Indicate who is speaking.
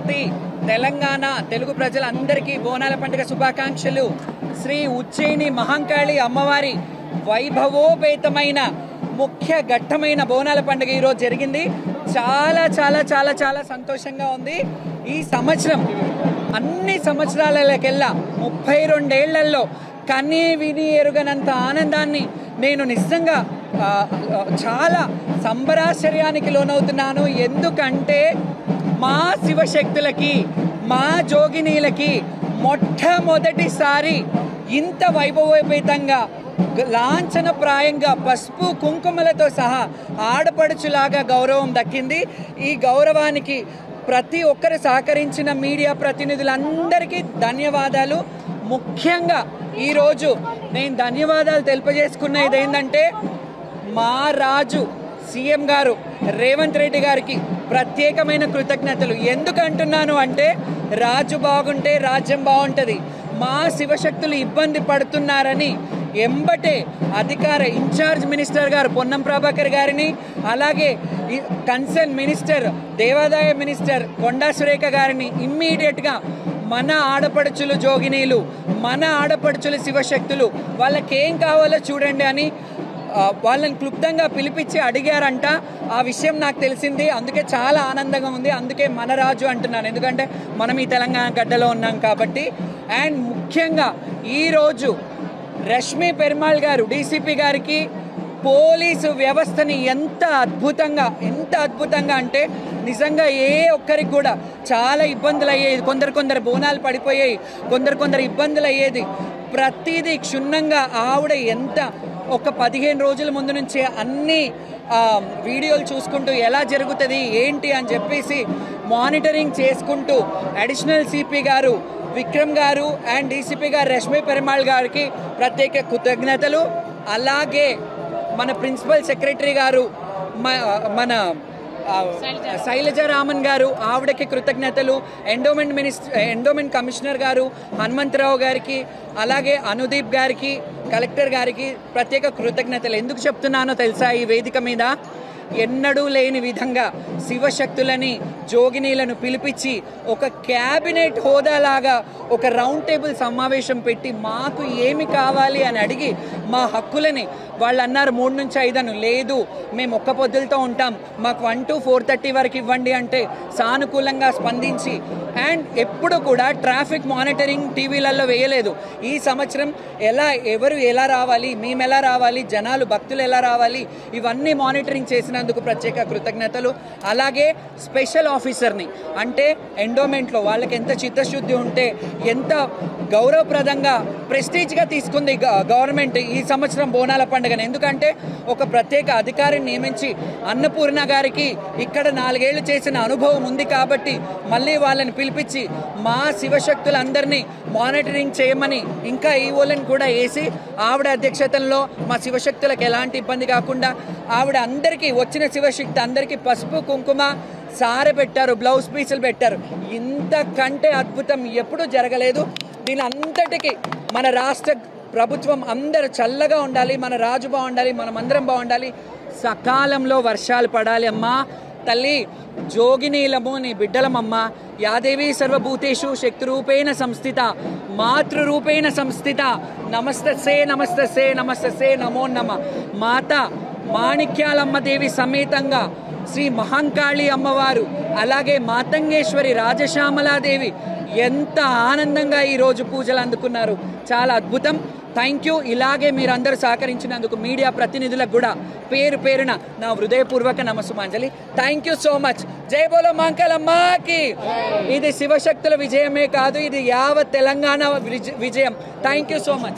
Speaker 1: శివశక్తి తెలంగాణ తెలుగు ప్రజలందరికీ బోనాల పండుగ శుభాకాంక్షలు. శ్రీ ఉజ్జయిని మహంకాళి అమ్మవారి వైభవోపేతమైన ముఖ్య ఘట్టమైన బోనాల పండుగ ఈరోజు జరిగింది. చాలా చాలా చాలా చాలా సంతోషంగా ఉంది. ఈ సంవత్సరం అన్ని సంవత్సరాలకెల్లా 32 ఏళ్లలో కనీ విని ఎరుగనంత ఆనందాన్ని నేను నిజంగా చాలా సంబరాశ్చర్యానికి లోనవుతున్నాను. ఎందుకంటే మా శివశక్తులకి మా జోగినీలకి మొట్టమొదటిసారి ఇంత వైభవోపేతంగా లాంఛనప్రాయంగా పసుపు కుంకుమలతో సహా ఆడపడుచులాగా గౌరవం దక్కింది. ఈ గౌరవానికి ప్రతి ఒక్కరు సహకరించిన మీడియా ప్రతినిధులందరికీ ధన్యవాదాలు. ముఖ్యంగా ఈరోజు నేను ధన్యవాదాలు తెలియజేసుకున్నది ఏంటంటే మా రాజు సీఎం గారు రేవంత్ రెడ్డి గారికి ప్రత్యేకమైన కృతజ్ఞతలు. ఎందుకు అంటున్నాను అంటే రాజు బాగుంటే రాజ్యం బాగుంటుంది. మా శివశక్తులు ఇబ్బంది పడుతున్నారని ఎంబటే అధికార ఇన్ఛార్జ్ మినిస్టర్ గారు పొన్నం ప్రభాకర్ గారిని, అలాగే కన్సర్న్ మినిస్టర్ దేవాదాయ మినిస్టర్ కొండా సురేఖ గారిని ఇమ్మీడియట్గా మన ఆడపడుచులు జోగినీలు, మన ఆడపడుచులు శివశక్తులు వాళ్ళకేం కావాలో చూడండి అని వాళ్ళని క్లుప్తంగా పిలిపించి అడిగారంట. ఆ విషయం నాకు తెలిసింది. అందుకే చాలా ఆనందంగా ఉంది. అందుకే మన రాజు అంటున్నాను, ఎందుకంటే మనం ఈ తెలంగాణ గడ్డలో ఉన్నాం కాబట్టి. అండ్ ముఖ్యంగా ఈరోజు రష్మి పెరుమాళ్ గారు డీసీపీ గారికి పోలీసు వ్యవస్థని ఎంత అద్భుతంగా అంటే నిజంగా ఏ ఒక్కరికి కూడా చాలా ఇబ్బందులు అయ్యేది. కొందరు బోనాలు పడిపోయాయి, కొందరు ఇబ్బందులు అయ్యేది. ప్రతిదీ క్షుణ్ణంగా ఆవిడ ఒక 15 రోజుల ముందు నుంచే అన్ని వీడియోలు చూసుకుంటూ ఎలా జరుగుతుంది ఏంటి అని చెప్పేసి మానిటరింగ్ చేసుకుంటూ అడిషనల్ సిపి గారు విక్రమ్ గారు అండ్ డీసీపీ గారు రష్మి పెరుమాళ్ గారికి ప్రత్యేక కృతజ్ఞతలు. అలాగే మన ప్రిన్సిపల్ సెక్రటరీ గారు మన శైలజ రామన్ గారు ఆవిడకి కృతజ్ఞతలు. ఎండోమెంట్ కమిషనర్ గారు హనుమంతరావు గారికి, అలాగే అనుదీప్ గారికి, కలెక్టర్ గారికి ప్రత్యేక కృతజ్ఞతలు. ఎందుకు చెప్తున్నానో తెలుసా? ఈ వేదిక మీద ఎన్నడూ లేని విధంగా శివశక్తులని జోగినీలను పిలిపించి ఒక క్యాబినెట్ హోదాలాగా ఒక రౌండ్ టేబుల్ సమావేశం పెట్టి మాకు ఏమి కావాలి అని అడిగి మా హక్కులని వాళ్ళు అన్నారు 3 నుంచి 5 అని. లేదు, మేము ఒక్క పొద్దులతో ఉంటాం, మాకు 1 to 4:30 వరకు ఇవ్వండి అంటే సానుకూలంగా స్పందించి అండ్ ఎప్పుడు కూడా ట్రాఫిక్ మానిటరింగ్ టీవీలలో వేయలేదు. ఈ సంవత్సరం ఎవరు ఎలా రావాలి, మేము ఎలా రావాలి, జనాలు భక్తులు ఎలా రావాలి, ఇవన్నీ మానిటరింగ్ చేసినందుకు ప్రత్యేక కృతజ్ఞతలు. అలాగే స్పెషల్ ఆఫీసర్ని అంటే ఎండోమెంట్లో వాళ్ళకి ఎంత చిత్తశుద్ధి ఉంటే ఎంత గౌరవప్రదంగా ప్రెస్టీజ్గా తీసుకుంది గవర్నమెంట్ ఈ సంవత్సరం బోనాల పండుగను. ఎందుకంటే ఒక ప్రత్యేక అధికారిని నియమించి అన్నపూర్ణ గారికి ఇక్కడ 4 ఏళ్ళు చేసిన అనుభవం ఉంది కాబట్టి మళ్ళీ వాళ్ళని పిలిపించి మా శివశక్తులందరినీ మానిటరింగ్ చేయమని ఇంకా ఈవోలను కూడా వేసి ఆవిడ అధ్యక్షతలో మా శివశక్తులకు ఎలాంటి ఇబ్బంది కాకుండా ఆవిడ అందరికీ వచ్చిన శివశక్తి అందరికీ పసుపు కుంకుమ సారె పెట్టారు, బ్లౌజ్ పీసులు పెట్టారు. ఇంతకంటే అద్భుతం ఎప్పుడూ జరగలేదు. దీని అంతటికి మన రాష్ట్ర ప్రభుత్వం అందరూ చల్లగా ఉండాలి, మన రాజు బాగుండాలి, మనమందరం బాగుండాలి, సకాలంలో వర్షాలు పడాలి. అమ్మా తల్లి జోగినీలము నీ బిడ్డలమమ్మ. యాదేవి సర్వభూతేషు శక్తిరూపేణ సంస్థిత మాతృరూపేణ సంస్థిత నమస్తస్సే నమస్తస్సే నమస్తస్సే నమో నమ. మాత మాణిక్యాలమ్మ దేవి సమేతంగా శ్రీ మహంకాళి అమ్మవారు, అలాగే మాతంగేశ్వరి రాజశ్యామలాదేవి ఎంత ఆనందంగా ఈరోజు పూజలు అందుకున్నారు. చాలా అద్భుతం. Thank you. ఇలాగే మీరందరూ సహకరించినందుకు మీడియా ప్రతినిధులకు కూడా పేరున నా హృదయపూర్వక నమస్సుమాంజలి. Thank you so much. జై బోలో మహంకాళమ్మకి. ఇది శివశక్తుల విజయమే కాదు, ఇది యావత్ తెలంగాణ విజయం. Thank you so much.